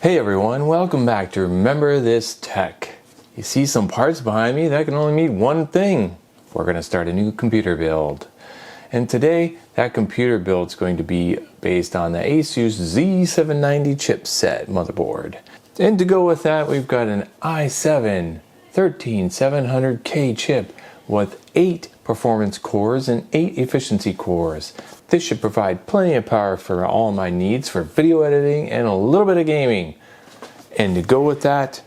Hey everyone, welcome back to Remember This Tech. You see some parts behind me that can only mean one thing. We're going to start a new computer build. And today, that computer build is going to be based on the Asus Z790 chipset motherboard. And to go with that, we've got an i7-13700K chip with 8 performance cores and 8 efficiency cores. This should provide plenty of power for all my needs for video editing and a little bit of gaming. And to go with that,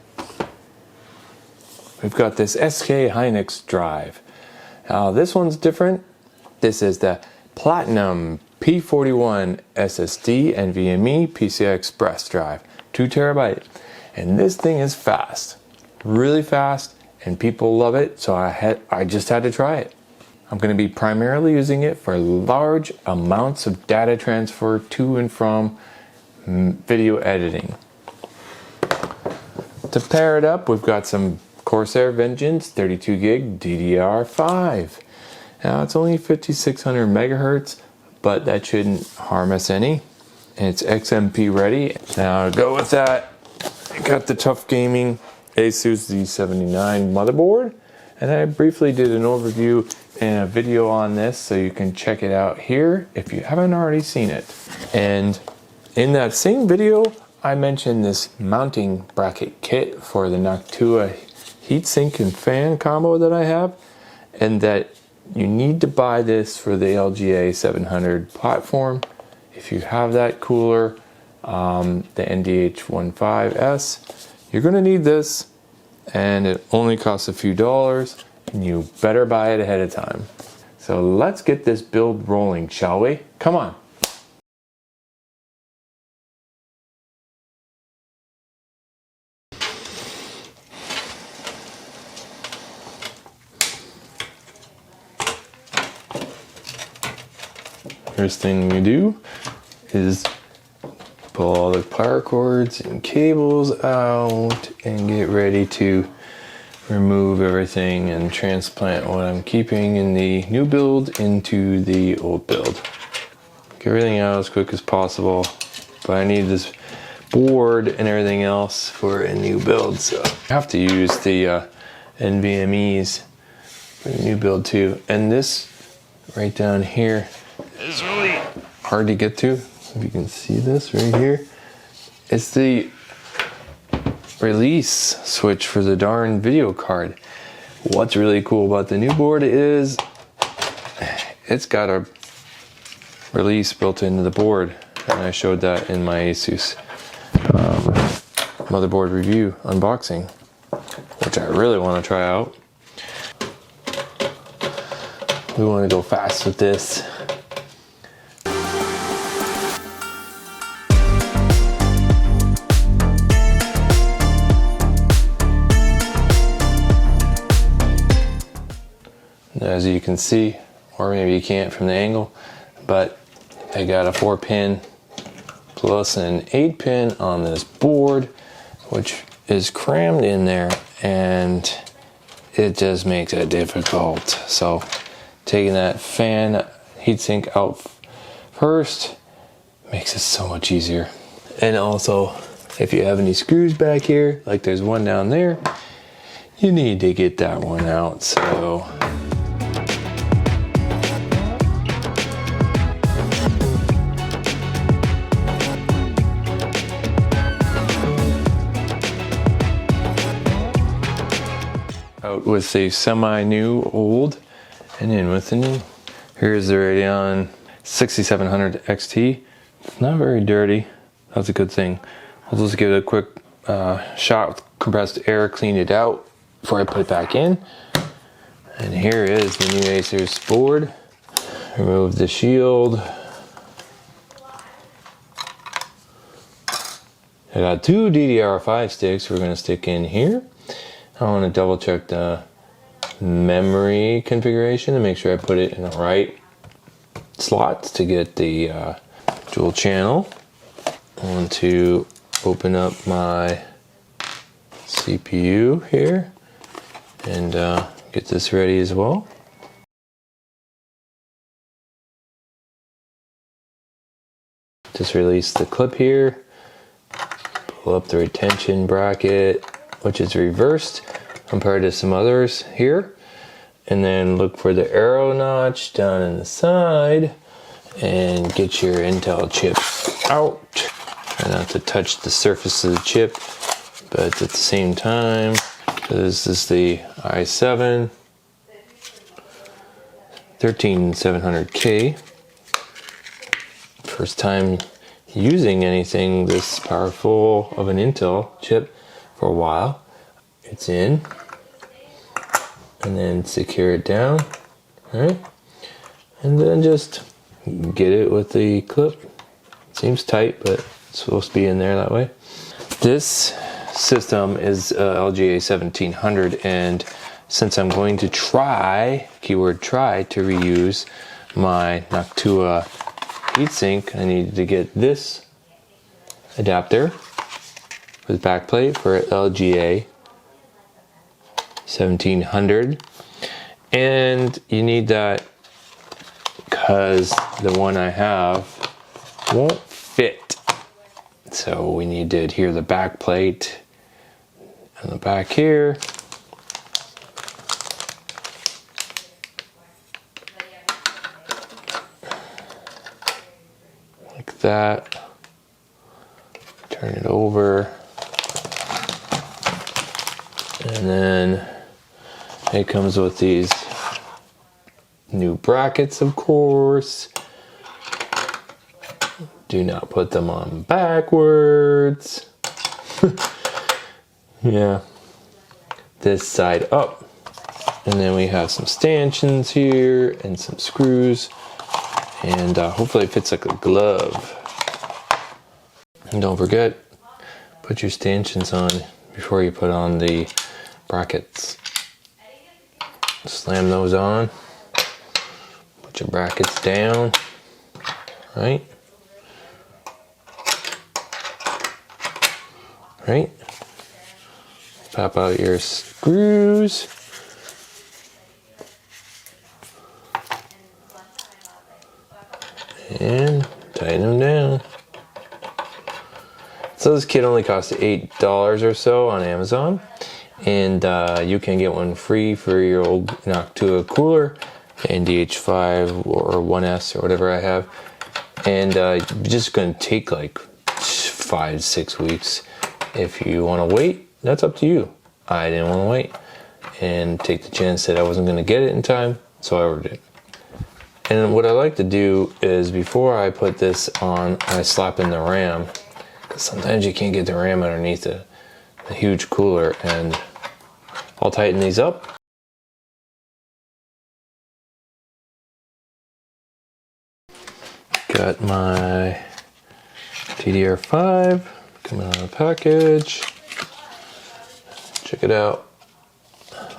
we've got this SK Hynix drive. Now this one's different. This is the Platinum P41 SSD NVMe PCI Express drive, 2 terabyte. And this thing is fast, really fast, and people love it, so I just had to try it. I'm going to be primarily using it for large amounts of data transfer to and from video editing. To pair it up, we've got some Corsair Vengeance 32 gig DDR5. Now it's only 5600 megahertz, but that shouldn't harm us any. And it's XMP ready. Now to go with that, I got the Tough Gaming Asus Z79 motherboard, and I briefly did an overview and a video on this, so you can check it out here if you haven't already seen it. And in that same video, I mentioned this mounting bracket kit for the Noctua heatsink and fan combo that I have, and that you need to buy this for the LGA 700 platform. If you have that cooler, the NDH15S, you're going to need this, and it only costs a few dollars, and you better buy it ahead of time. So let's get this build rolling, shall we? Come on. First thing we do is pull all the power cords and cables out and get ready to remove everything and transplant what I'm keeping in the new build into the old build. Get everything out as quick as possible, but I need this board and everything else for a new build, so I have to use the NVMe's for the new build too. And this right down here is really hard to get to. If you can see this right here, it's the release switch for the darn video card. What's really cool about the new board is it's got a release built into the board, and I showed that in my Asus motherboard review unboxing, which I really want to try out. We want to go fast with this. As you can see, or maybe you can't from the angle, but I got a 4-pin plus an 8-pin on this board, which is crammed in there, and it just makes it difficult. So taking that fan heatsink out first makes it so much easier. And also, if you have any screws back here, like there's one down there, you need to get that one out. So out with the semi-new old and in with the new. Here's the Radeon 6700 XT. It's not very dirty. That's a good thing. I'll just give it a quick shot with compressed air, clean it out before I put it back in. And here is the new Asus board. Remove the shield. I got 2 DDR5 sticks we're going to stick in here. I want to double check the memory configuration and make sure I put it in the right slots to get the dual channel. I want to open up my CPU here and get this ready as well. Just release the clip here, pull up the retention bracket, which is reversed compared to some others here. And then look for the arrow notch down in the side and get your Intel chip out. Try not to touch the surface of the chip, but at the same time, this is the i7-13700K. First time using anything this powerful of an Intel chip for a while. It's in, and then secure it down, all right? And then just get it with the clip. Seems tight, but it's supposed to be in there that way. This system is LGA 1700, and since I'm going to try, keyword try, to reuse my Noctua heatsink, I needed to get this adapter with backplate for LGA 1700, and you need that because the one I have won't fit. So we need to adhere the backplate on the back here. Like that. Turn it over. And then it comes with these new brackets, of course. Do not put them on backwards. Yeah. This side up. And then we have some stanchions here and some screws. And hopefully it fits like a glove. And don't forget, put your stanchions on before you put on the brackets. Slam those on. Put your brackets down. Right? Right? Pop out your screws. And tighten them down. So this kit only cost $8 or so on Amazon. And you can get one free for your old Noctua cooler, NDH5 or 1S or whatever I have. And just going to take like 5-6 weeks. If you want to wait, that's up to you. I didn't want to wait and take the chance that I wasn't going to get it in time, so I ordered it. And what I like to do is before I put this on, I slap in the RAM. Because sometimes you can't get the RAM underneath the huge cooler, and I'll tighten these up. Got my DDR5 coming out of the package. Check it out.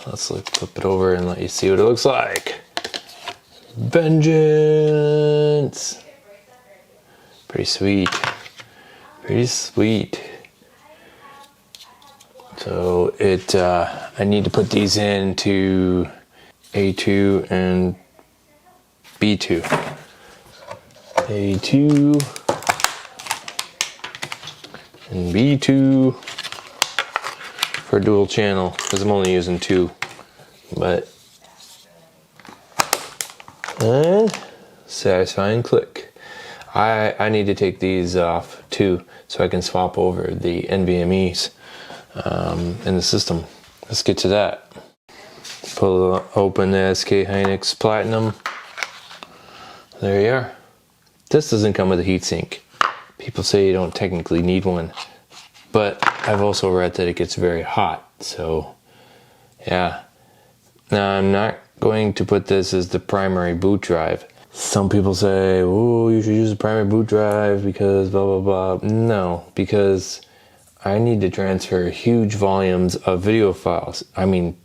Let's flip it over and let you see what it looks like. Vengeance! Pretty sweet. Pretty sweet. So I need to put these into A2 and B2. A2 and B2 for dual channel, because I'm only using 2. But and satisfying click. I need to take these off too, so I can swap over the NVMe's in the system. Let's get to that. Pull open the SK Hynix Platinum. There you are. This doesn't come with a heatsink. People say you don't technically need one, but I've also read that it gets very hot, so yeah. Now I'm not going to put this as the primary boot drive. Some people say, oh, you should use the primary boot drive because blah blah blah. No, because I need to transfer huge volumes of video files. I mean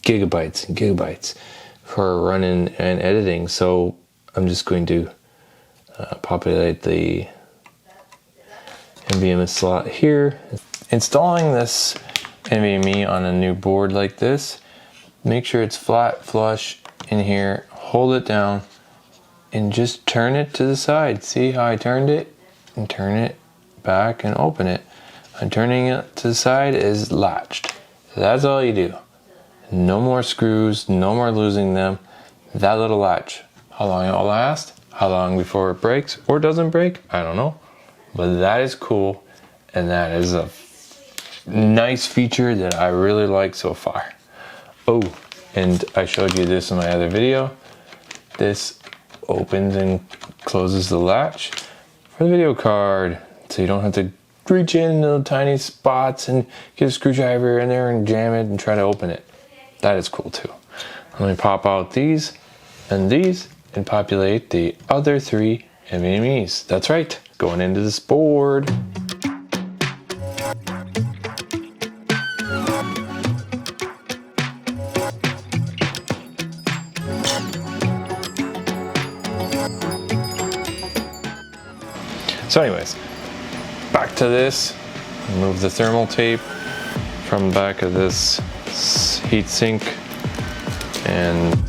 gigabytes and gigabytes for running and editing, so I'm just going to populate the NVMe slot here. Installing this NVMe on a new board like this, make sure it's flat flush in here, hold it down, and just turn it to the side. See how I turned it? And turn it back and open it. and turning it to the side is latched. That's all you do. No more screws, no more losing them. That little latch. How long it'll last, how long before it breaks or doesn't break, I don't know. But that is cool, and that is a nice feature that I really like so far. Oh, and I showed you this in my other video. This opens and closes the latch for the video card, so you don't have to reach in little tiny spots and get a screwdriver in there and jam it and try to open it. That is cool too. Let me pop out these and populate the other 3 NVMe's. That's right, going into this board. So anyways, back to this. Remove the thermal tape from the back of this heat sink, and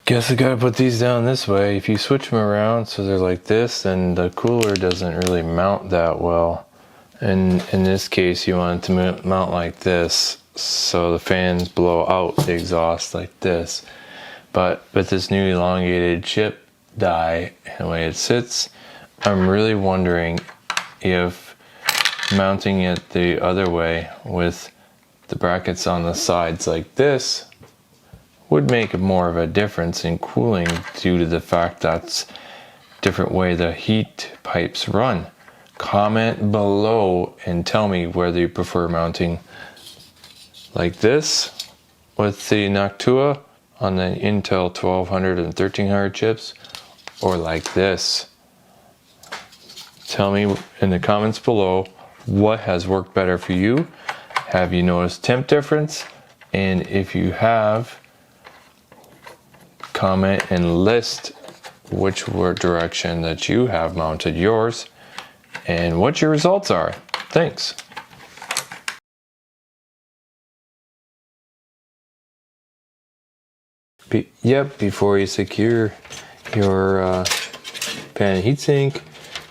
guess I gotta put these down this way. If you switch them around so they're like this, then the cooler doesn't really mount that well. And in this case, you want it to mount like this, so the fans blow out the exhaust like this. But with this new elongated chip die and the way it sits, I'm really wondering if mounting it the other way with the brackets on the sides like this would make more of a difference in cooling, due to the fact that's different way the heat pipes run. Comment below and tell me whether you prefer mounting like this with the Noctua on the Intel 1200 and 1300 chips, or like this. Tell me in the comments below what has worked better for you. Have you noticed temp difference? And if you have, comment and list which direction that you have mounted yours and what your results are. Thanks. Before you secure your pan heatsink,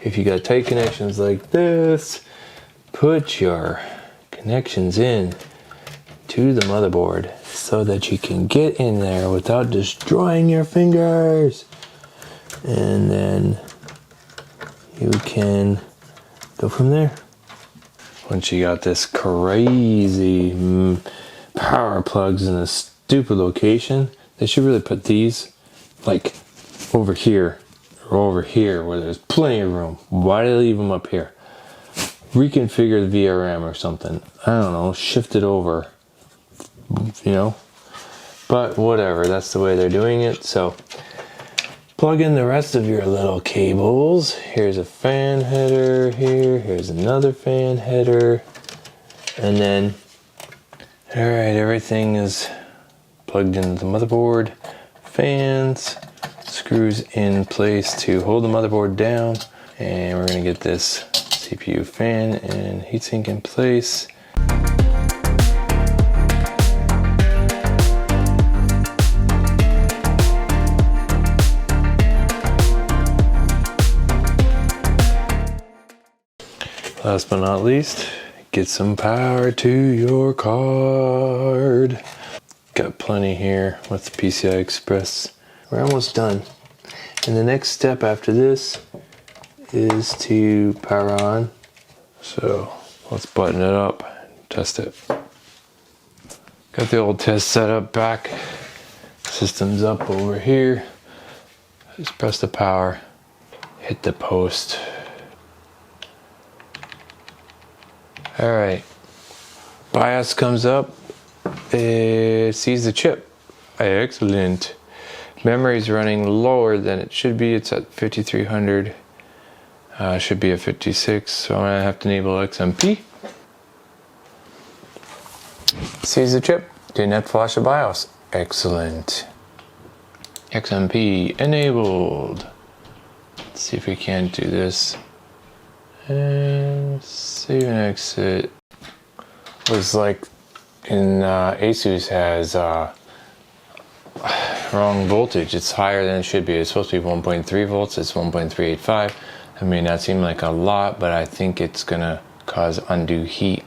if you got tight connections like this, put your connections in to the motherboard so that you can get in there without destroying your fingers, and then you can go from there. Once you got this crazy power plugs in a stupid location, they should really put these like over here or over here where there's plenty of room. Why do they leave them up here? Reconfigure the VRM or something. I don't know, shift it over, you know, but whatever, that's the way they're doing it. So plug in the rest of your little cables. Here's a fan header here, here's another fan header, and then all right, everything is plugged into the motherboard. Fans, screws in place to hold the motherboard down, and we're gonna get this CPU fan and heatsink in place. Last but not least, get some power to your card. Got plenty here with the PCI Express. We're almost done. And the next step after this is to power on. So let's button it up and test it. Got the old test setup back. System's up over here. Just press the power, hit the post. All right, BIOS comes up, it sees the chip. Excellent. Memory's running lower than it should be. It's at 5300. Should be at 56, so I'm gonna have to enable XMP. Sees the chip, didn't have to flash the BIOS. Excellent. XMP enabled. Let's see if we can't do this. And save and exit. Was like in Asus has wrong voltage. It's higher than it should be. It's supposed to be 1.3 volts. It's 1.385. It may not seem like a lot, but I think it's gonna cause undue heat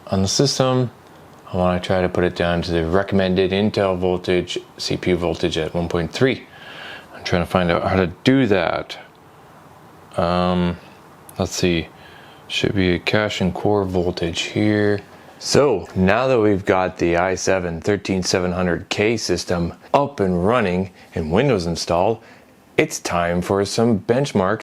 on the system. I want to try to put it down to the recommended Intel voltage, CPU voltage at 1.3. I'm trying to find out how to do that. Let's see. Should be a cache and core voltage here. So now that we've got the i7-13700K system up and running and Windows installed, it's time for some benchmarks.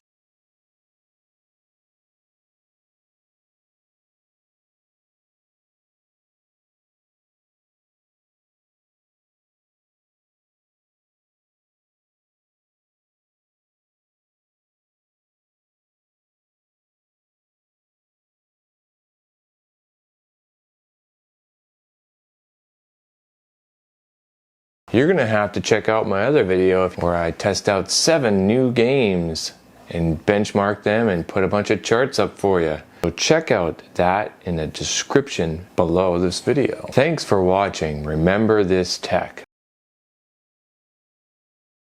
You're gonna have to check out my other video where I test out 7 new games and benchmark them and put a bunch of charts up for you. So check out that in the description below this video. Thanks for watching. Remember this tech.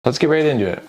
Let's get right into it.